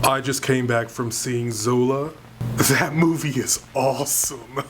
I just came back from seeing Zola. That movie is awesome.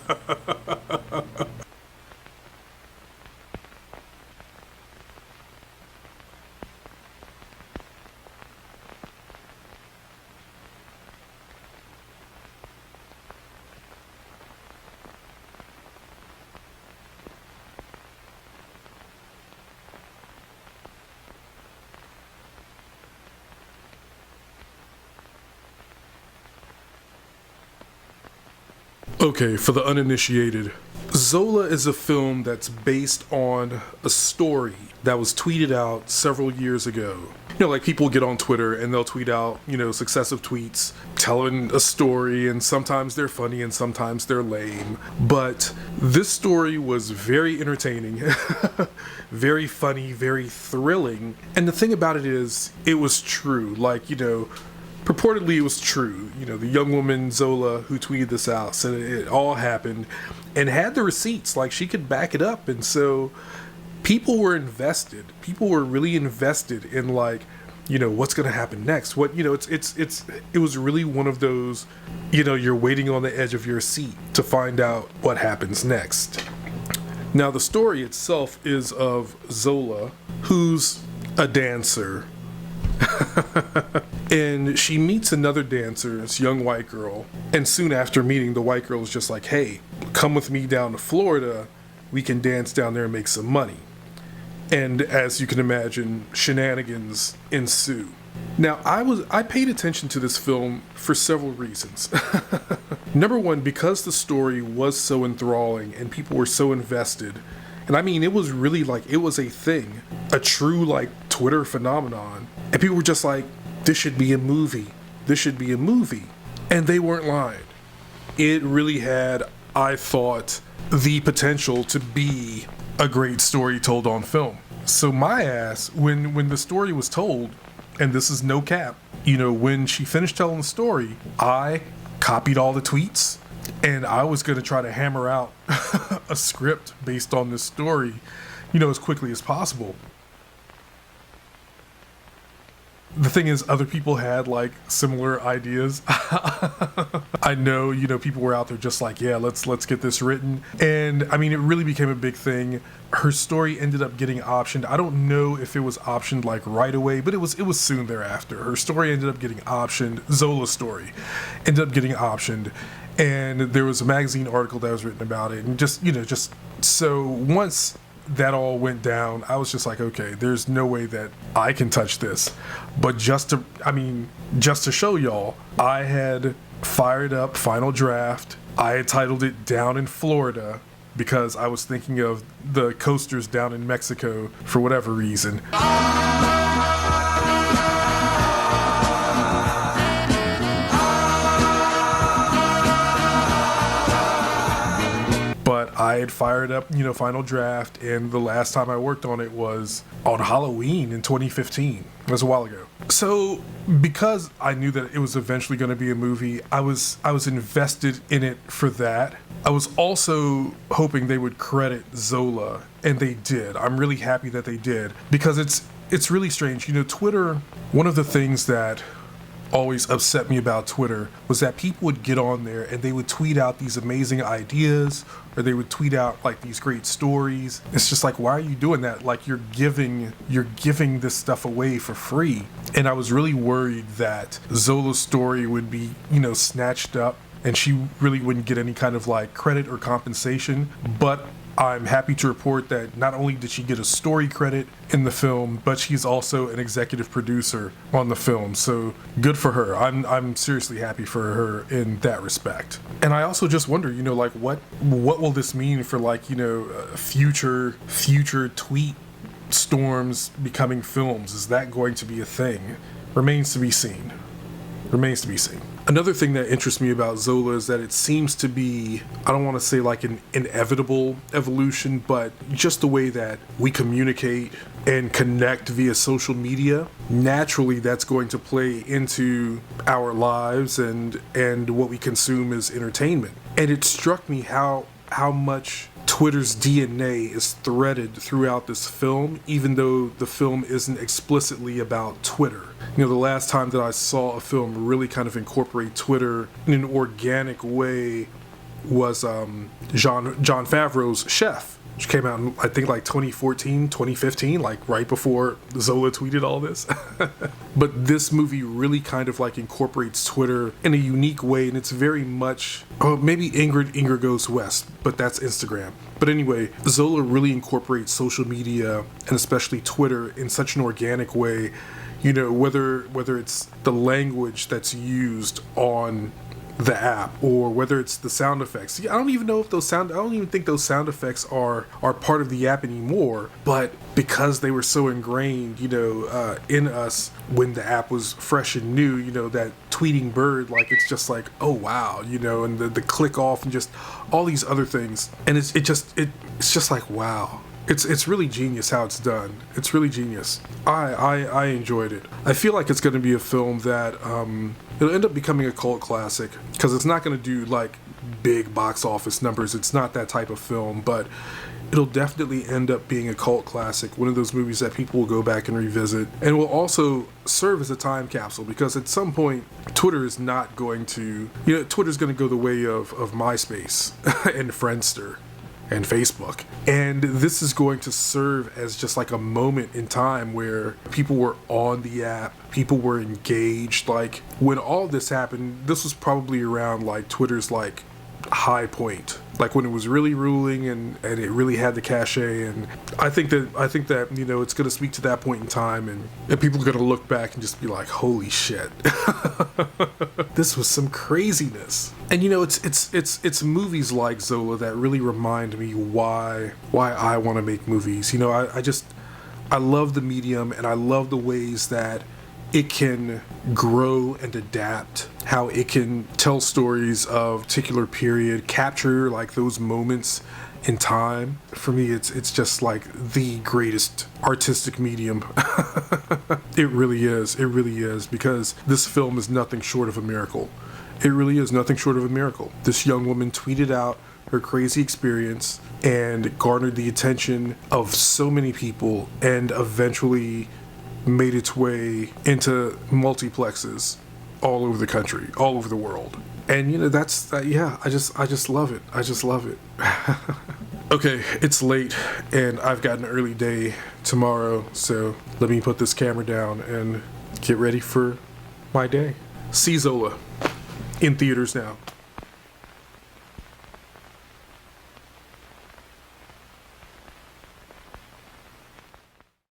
Okay, for the uninitiated, Zola is a film that's based on a story that was tweeted out several years ago. You know, like people get on Twitter and they'll tweet out, successive tweets telling a story, and sometimes they're funny and sometimes they're lame. But this story was very entertaining, very funny, very thrilling. And the thing about it is, it was true. Purportedly it was true. The young woman Zola who tweeted this out said it all happened and had the receipts, like she could back it up. And so people were invested. People were really invested in what's going to happen next. It was really one of those, you're waiting on the edge of your seat to find out what happens next. Now the story itself is of Zola, who's a dancer. And she meets another dancer, this young white girl, and soon after meeting, the white girl is just like, hey, come with me down to Florida, we can dance down there and make some money. And as you can imagine, shenanigans ensue. Now, I paid attention to this film for several reasons. Number one, because the story was so enthralling and people were so invested. And I mean, it was really it was a thing, a true Twitter phenomenon. And people were just like, this should be a movie. This should be a movie. And they weren't lying. It really had, I thought, the potential to be a great story told on film. So my ass, when the story was told, and this is no cap, when she finished telling the story, I copied all the tweets, and I was going to try to hammer out a script based on this story, as quickly as possible. The thing is, other people had similar ideas. I know, people were out there just yeah, let's get this written. And I mean, it really became a big thing. Her story ended up getting optioned. I don't know if it was optioned right away, but it was soon thereafter. Her story ended up getting optioned. Zola's story ended up getting optioned. And there was a magazine article that was written about it. And just so once that all went down, I was just like, okay, there's no way that I can touch this. But just to show y'all, I had fired up Final Draft. I had titled it Down in Florida because I was thinking of the coasters down in Mexico for whatever reason. I had fired up, Final Draft, and the last time I worked on it was on Halloween in 2015. It was a while ago. So, because I knew that it was eventually going to be a movie, I was invested in it for that. I was also hoping they would credit Zola, and they did. I'm really happy that they did, because it's really strange. Twitter, one of the things that always upset me about Twitter was that people would get on there and they would tweet out these amazing ideas, or they would tweet out these great stories. It's just why are you doing that? You're giving this stuff away for free. And I was really worried that Zola's story would be, snatched up and she really wouldn't get any kind of credit or compensation. But I'm happy to report that not only did she get a story credit in the film, but she's also an executive producer on the film. So good for her. I'm seriously happy for her in that respect. And I also just wonder, what will this mean for future tweet storms becoming films? Is that going to be a thing? Remains to be seen. Another thing that interests me about Zola is that it seems to be, I don't want to say an inevitable evolution, but just the way that we communicate and connect via social media, naturally that's going to play into our lives and what we consume as entertainment. And it struck me how much Twitter's DNA is threaded throughout this film, even though the film isn't explicitly about Twitter. You know, the last time that I saw a film really kind of incorporate Twitter in an organic way was Jon Favreau's Chef, which came out in, I think, like 2014, 2015, like right before Zola tweeted all this. But this movie really kind of like incorporates Twitter in a unique way, and it's very much, oh, maybe Ingrid Goes West, but that's Instagram. But anyway, Zola really incorporates social media, and especially Twitter, in such an organic way. You know, whether it's the language that's used on the app, or whether it's the sound effects. I don't even think those sound effects are part of the app anymore, but because they were so ingrained, you know, in us when the app was fresh and new, you know, that tweeting bird, like, it's just like, oh wow, you know, and the click off and just all these other things, and it's just like, wow. It's really genius how it's done. It's really genius. I enjoyed it. I feel like it's going to be a film that it'll end up becoming a cult classic, because it's not going to do like big box office numbers. It's not that type of film, but it'll definitely end up being a cult classic, one of those movies that people will go back and revisit, and will also serve as a time capsule, because at some point Twitter is not going to, you know, Twitter's going to go the way of MySpace and Friendster and Facebook. And this is going to serve as just like a moment in time where people were on the app, people were engaged. Like, when all this happened, this was probably around like Twitter's like high point, like when it was really ruling and it really had the cachet. And I think that you know, it's going to speak to that point in time, and people are going to look back and just be like, holy shit. This was some craziness. And you know, it's movies like Zola that really remind me why I want to make movies. You know, I love the medium, and I love the ways that it can grow and adapt, how it can tell stories of a particular period, capture like those moments in time. For me, it's just like the greatest artistic medium. It really is, because this film is nothing short of a miracle. It really is nothing short of a miracle. This young woman tweeted out her crazy experience and garnered the attention of so many people, and eventually made its way into multiplexes all over the country, all over the world. And you know, yeah, I just love it. I just love it. Okay, it's late and I've got an early day tomorrow, so let me put this camera down and get ready for my day. See Zola in theaters now.